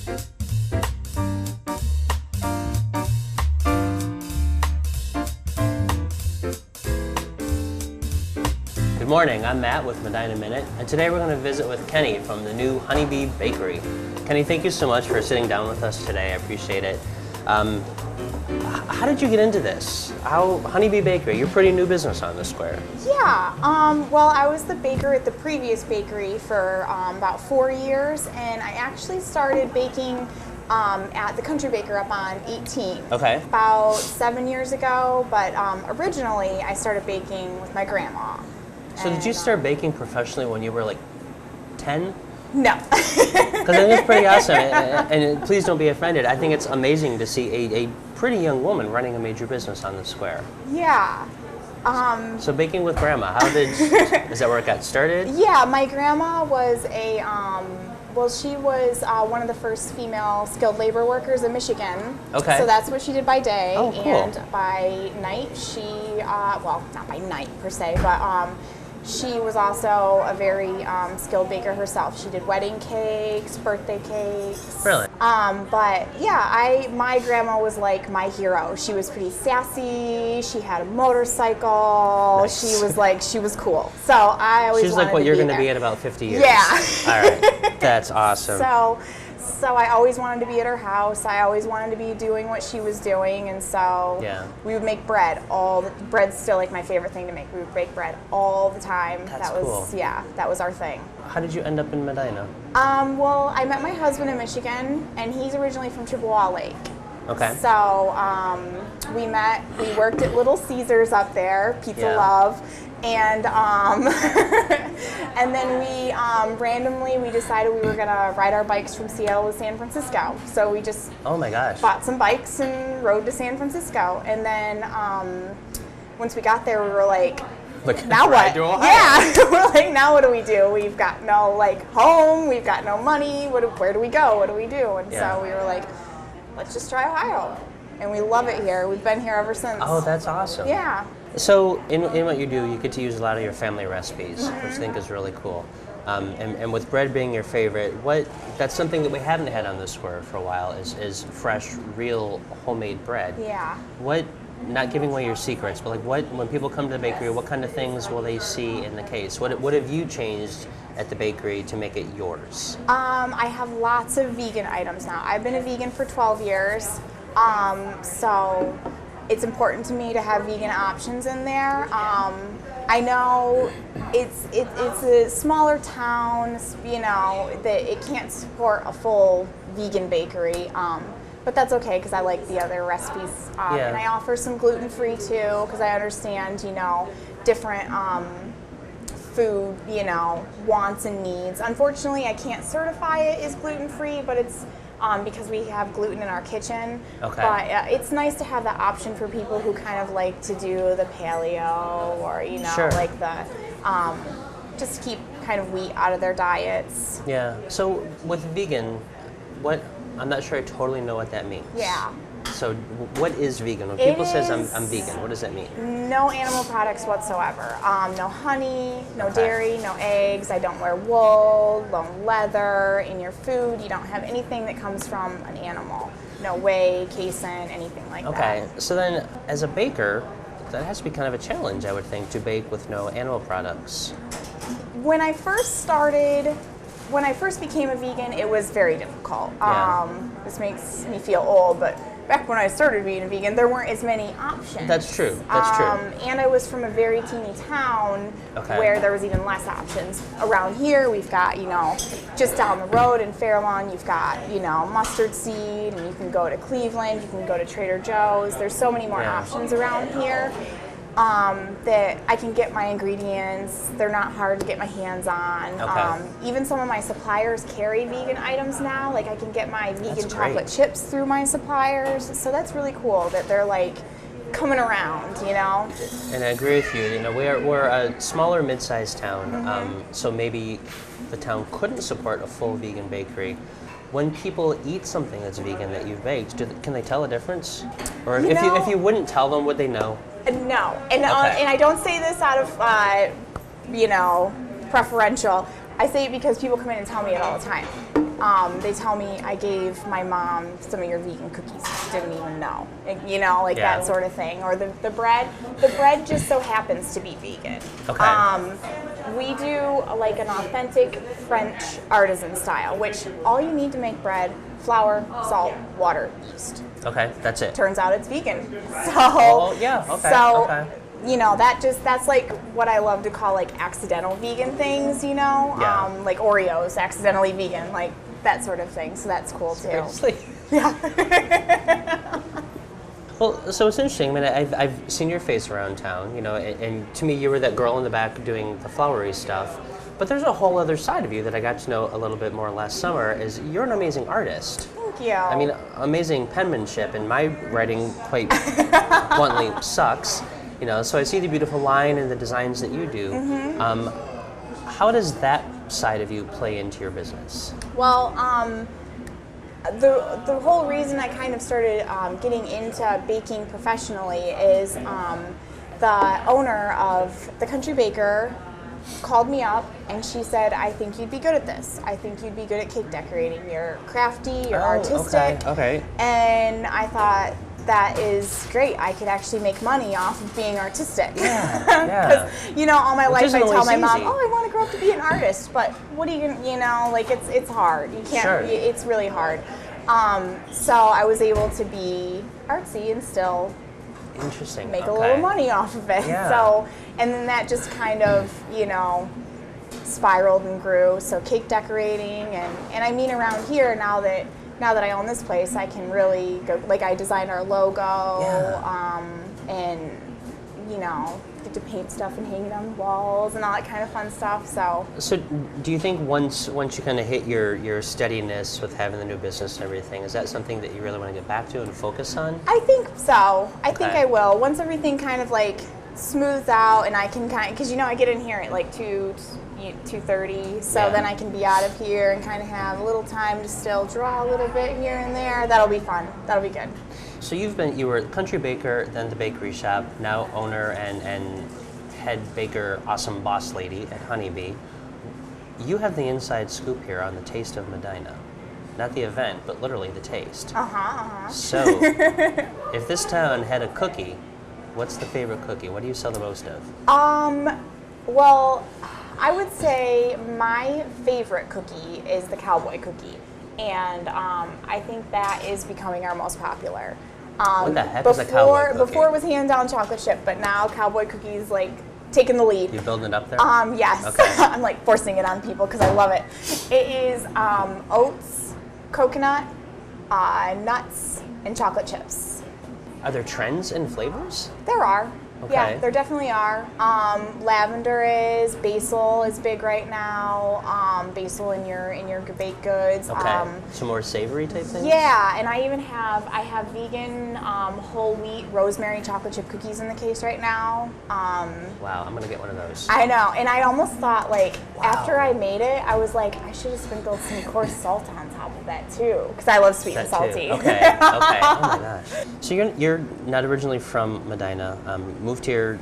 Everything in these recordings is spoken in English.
Good morning, I'm Matt with Medina Minute, and today we're going to visit with Keni from the new Honeybee Bakery. Keni, thank you so much for sitting down with us today. I appreciate it. How did you get into this? Honeybee Bakery, you're a pretty new business on the square. Yeah, well, I was the baker at the previous bakery for about 4 years, and I actually started baking at the Country Baker up on 18. Okay. About 7 yeyears ago, but originally I started baking with my grandma. So did you start baking professionally when you were like 10? No. Because I think it's pretty awesome, and please don't be offended. I think it's amazing to see a pretty young woman running a major business on the square. Yeah. So baking with grandma, is that where it got started? Yeah, my grandma was well, she was one of the first female skilled labor workers in Michigan. Okay. So that's what she did by day. Oh, cool. And by night, she, well, not by night per se, but she was also a very skilled baker herself. She did wedding cakes, birthday cakes. Really? But yeah, my grandma was like my hero. She was pretty sassy. She had a motorcycle. Nice. She was cool. So I always She's like what you're going to be in about 50 years. Yeah. All right. That's awesome. So I always wanted to be at her house. I always wanted to be doing what she was doing, and so we would make bread. Bread's still like my favorite thing to make. We would bake bread all the time. That's cool. Yeah, that was our thing. How did you end up in Medina? Well, I met my husband in Michigan, and he's originally from Chippewa Lake. Okay. So we met. We worked at Little Caesars up there, Pizza Love, and and then we randomly decided we were gonna ride our bikes from Seattle to San Francisco. So we just bought some bikes and rode to San Francisco, and then once we got there, we were like, now what? Yeah, we're like, now what do we do? We've got no home, we've got no money. Where do we go? What do we do? And so we were like, let's just try Ohio. And we love it here. We've been here ever since. Oh, that's awesome. Yeah. So in what you do, you get to use a lot of your family recipes, which I think is really cool. And with bread being your favorite, that's something that we haven't had on the square for a while is fresh, real, homemade bread. Yeah. Not giving away your secrets, but when people come to the bakery, what kind of things will they see in the case? What have you changed at the bakery to make it yours? I have lots of vegan items now. I've been a vegan for 12 years, so it's important to me to have vegan options in there. I know it's a smaller town, that it can't support a full vegan bakery. But that's okay because I like the other recipes. And I offer some gluten-free too because I understand, different food, wants and needs. Unfortunately, I can't certify it as gluten-free, but it's because we have gluten in our kitchen. Okay. But it's nice to have that option for people who kind of like to do the paleo or, like the, just keep kind of wheat out of their diets. Yeah. So with vegan, I'm not sure I totally know what that means. Yeah. So what is vegan? When people says I'm vegan, what does that mean? No animal products whatsoever. No honey, no dairy, no eggs. I don't wear wool, no leather. In your food, you don't have anything that comes from an animal. No whey, casein, anything like that. Okay. So then, as a baker, that has to be kind of a challenge, I would think, to bake with no animal products. When I first became a vegan, it was very difficult. This makes me feel old, but back when I started being a vegan, there weren't as many options. That's true. That's true. And I was from a very teeny town where there was even less options. Around here, we've got, just down the road in Fairlawn, you've got, mustard seed, and you can go to Cleveland, you can go to Trader Joe's. There's so many more options around here. That I can get my ingredients. They're not hard to get my hands on. Even some of my suppliers carry vegan items now. Like I can get my vegan chocolate chips through my suppliers. So that's really cool that they're coming around, And I agree with you. We're a smaller mid-sized town, so maybe the town couldn't support a full vegan bakery. When people eat something that's vegan that you've baked, can they tell a difference? Or if you wouldn't tell them, would they know? No, and I don't say this out of preferential. I say it because people come in and tell me it all the time. They tell me I gave my mom some of your vegan cookies. She didn't even know, you know, like Yeah. that sort of thing. Or the bread just so happens to be vegan. Okay. We do like an authentic French artisan style, which all you need to make bread: flour, salt, water, yeast. Okay, that's it. Turns out it's vegan. So Oh, yeah, okay, So okay. you know, that's like what I love to call like accidental vegan things, you know? Yeah. Like Oreos, accidentally vegan, like that sort of thing. So that's cool too. Seriously? Yeah. Well, so it's interesting. I mean, I've seen your face around town, you know, and to me, you were that girl in the back doing the flowery stuff. But there's a whole other side of you that I got to know a little bit more last summer. Is you're an amazing artist. Thank you. I mean, amazing penmanship, and my writing quite bluntly sucks. You know, so I see the beautiful line and the designs that you do. How does that side of you play into your business? Well, the whole reason I kind of started getting into baking professionally is the owner of the Country Baker called me up and she said, I think you'd be good at this. I think you'd be good at cake decorating. You're crafty, you're artistic. Okay. And I thought, that is great. I could actually make money off of being artistic. Yeah. You know, all my Which life I isn't tell my always mom, easy. oh, I want to grow up to be an artist, but what are you gonna, you know, like it's hard. You can't. Sure. It's really hard. So I was able to be artsy and still Interesting. make a little money off of it. Yeah. So, and then that just kind of, you know, spiraled and grew. So cake decorating and I mean around here now that I own this place, I can really go, like I designed our logo, and you know, get to paint stuff and hang it on the walls and all that kind of fun stuff. So do you think once you kind of hit your steadiness with having the new business and everything, is that something that you really want to get back to and focus on? I think so. I think Okay. I will. Once everything kind of like smooths out and I can kind of, because you know I get in here at like 2:30, so Yeah. then I can be out of here and kind of have a little time to still draw a little bit here and there. That'll be fun. That'll be good. So you were country baker, then the bakery shop, now owner and head baker, awesome boss lady at Honeybee. You have the inside scoop here on the taste of Medina. Not the event, but literally the taste. So, if this town had a cookie, what's the favorite cookie? What do you sell the most of? Well, I would say my favorite cookie is the cowboy cookie, and I think that is becoming our most popular. What the heck is a cowboy cookie? Before it was hand-down chocolate chip, but now cowboy cookies like taking the lead. You building it up there? Yes. Okay. I'm like forcing it on people because I love it. It is oats, coconut, nuts, and chocolate chips. Are there trends in flavors? There are. Okay. Yeah, there definitely are. Lavender is, basil is big right now. Basil in your baked goods. Okay. Some more savory type things? Yeah, and I have vegan whole wheat rosemary chocolate chip cookies in the case right now. Wow, I'm gonna get one of those. I know, and I almost thought like Wow. after I made it, I was like, I should have sprinkled some coarse salt on top of that too, because I love sweet and That too. salty. Okay. Oh my gosh. So you're not originally from Medina. Moved here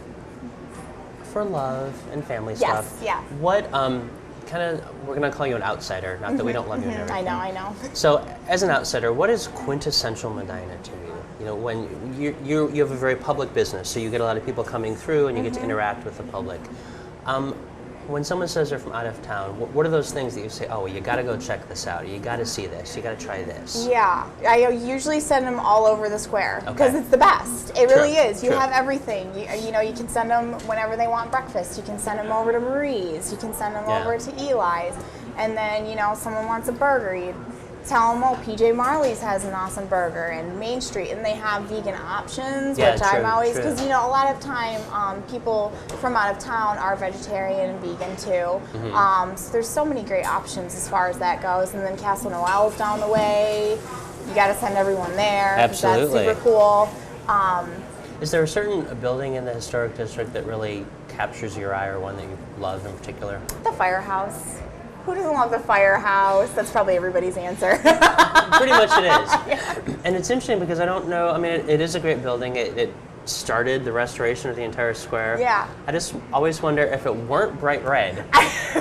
for love and family Yes, stuff. yeah. What kind of, we're gonna call you an outsider, not that we don't love you and everything. I know. So as an outsider, what is quintessential Medina to you? You know, when you have a very public business, so you get a lot of people coming through and you get to interact with the public. When someone says they're from out of town, what are those things that you say, oh, well, you got to go check this out, or you got to see this, you got to try this? Yeah, I usually send them all over the square because Okay. it's the best. It really is. You True. have everything. You know, you can send them whenever they want breakfast. You can send them over to Marie's. You can send them Yeah. over to Eli's. And then, you know, someone wants a burger. You tell them, oh, PJ Marley's has an awesome burger, and Main Street, and they have vegan options, Yeah, which true, I'm always, true. because, you know, a lot of time people from out of town are vegetarian and vegan too. So there's so many great options as far as that goes. And then Castle Noel's down the way. You got to send everyone there. 'Cause Absolutely. That's super cool. Is there a certain building in the historic district that really captures your eye, or one that you love in particular? The Firehouse. Who doesn't love the Firehouse? That's probably everybody's answer. Pretty much it is. And it's interesting because I don't know, I mean, it is a great building. It started the restoration of the entire square. Yeah. I just always wonder if it weren't bright red,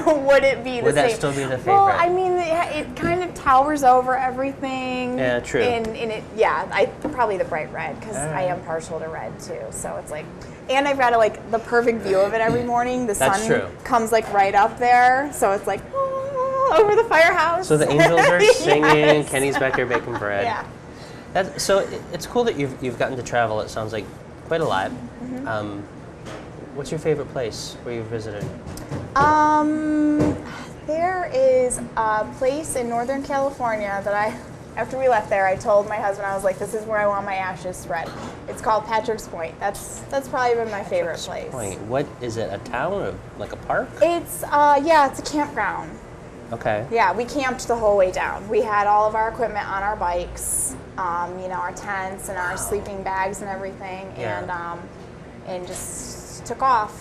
would it be the would same? that still be the favorite? Well, I mean, it kind of towers over everything. Yeah, true. And it, probably the bright red, because I am partial to red too. So it's like, and I've got like the perfect view of it every morning. The That's sun true. comes like right up there, so it's like over the firehouse. So the angels are singing. Yes. Kenny's back there baking bread. Yeah. It's cool that you've gotten to travel. It sounds like quite a lot. Mm-hmm. What's your favorite place where you've visited? There is a place in Northern California that after we left there, I told my husband, I was like, this is where I want my ashes spread. It's called Patrick's Point. That's probably been my favorite place. Point. What is it? A town or like a park? It's it's a campground. Okay. Yeah, we camped the whole way down. We had all of our equipment on our bikes, our tents and our sleeping bags and everything, and just took off.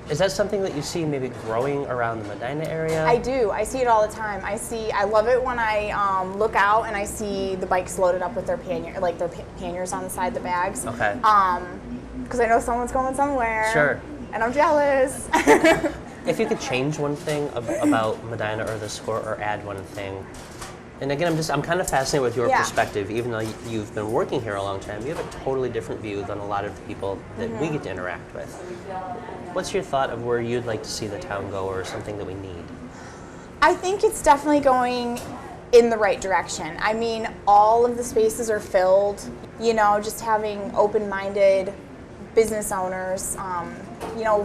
Is that something that you see maybe growing around the Medina area? I do. I see it all the time. I love it when I look out and I see the bikes loaded up with their panniers on the side of the bags. Okay. Because I know someone's going somewhere. Sure. And I'm jealous. If you could change one thing about Medina or the score, or add one thing, and again, I'm kind of fascinated with your perspective. Even though you've been working here a long time, you have a totally different view than a lot of the people that we get to interact with. What's your thought of where you'd like to see the town go, or something that we need? I think it's definitely going in the right direction. I mean, all of the spaces are filled, just having open-minded business owners,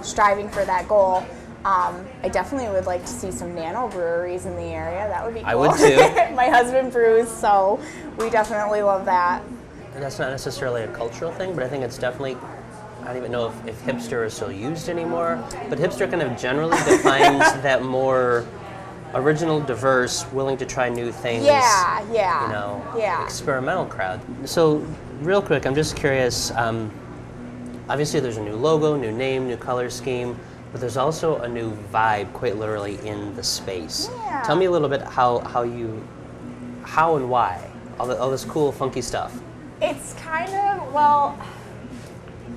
striving for that goal. I definitely would like to see some nano breweries in the area. That would be cool. I would too. My husband brews, so we definitely love that. And that's not necessarily a cultural thing, but I think it's definitely, I don't even know if hipster is still used anymore, but hipster kind of generally defines that more original, diverse, willing to try new things, experimental crowd. So real quick, I'm just curious, obviously there's a new logo, new name, new color scheme, but there's also a new vibe, quite literally, in the space. Yeah. Tell me a little bit how and why, all this cool, funky stuff. It's kind of,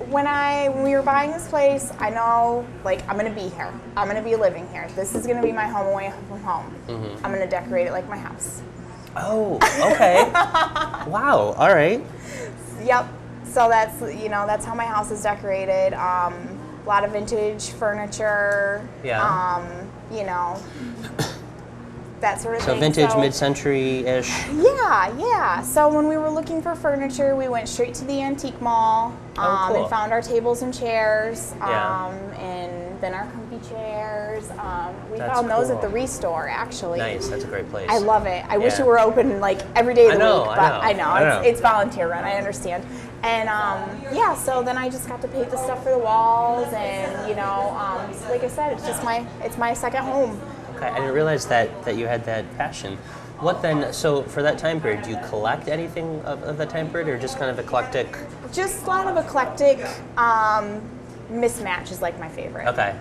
when we were buying this place, I know, I'm going to be here. I'm going to be living here. This is going to be my home away from home. Mm-hmm. I'm going to decorate it like my house. Oh, okay. Wow, all right. Yep. So that's how my house is decorated. A lot of vintage furniture. Yeah. That sort of so thing. Vintage, mid-century-ish. Yeah. So when we were looking for furniture, we went straight to the antique mall cool. and found our tables and chairs, Yeah. and then our comfy chairs. We That's found those cool. at the Restore, actually. Nice, that's a great place. I love it. I wish Yeah. it were open every day of the I week, but I know. know. It's volunteer run. I understand. And so then I just got to paint the stuff for the walls, and like I said, it's my second home. Okay, I didn't realize that you had that passion. What then, so for that time period, do you collect anything of that time period, or just kind of eclectic? Just a lot of eclectic. Mismatch is like my favorite. Okay.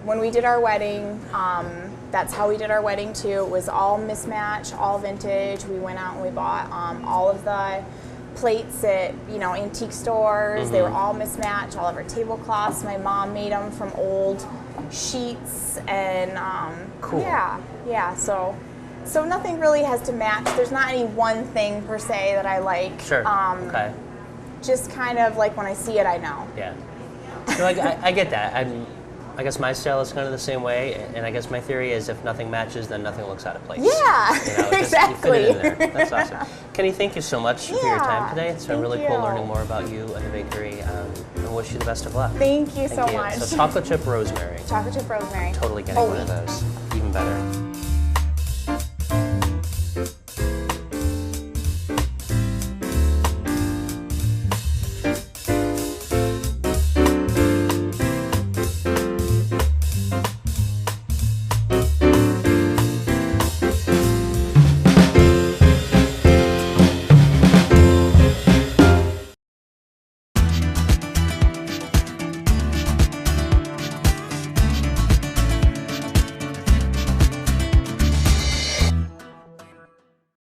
When we did our wedding, that's how we did our wedding too. It was all mismatch, all vintage. We went out and we bought all of the plates at antique stores. Mm-hmm. They were all mismatched. All of our tablecloths, my mom made them from old sheets, and cool. Yeah. So nothing really has to match. There's not any one thing per se that I like. Sure. Okay. Just kind of like when I see it, I know. Yeah. So I get that. I guess my style is kind of the same way, and I guess my theory is if nothing matches, then nothing looks out of place. Yeah, exactly. You fit it in there. That's awesome. Kenny, thank you so much for your time today. It's been really cool learning more about you and the bakery. I wish you the best of luck. Thank you so much. So chocolate chip rosemary. Chocolate chip rosemary. Totally getting one of those. Even better.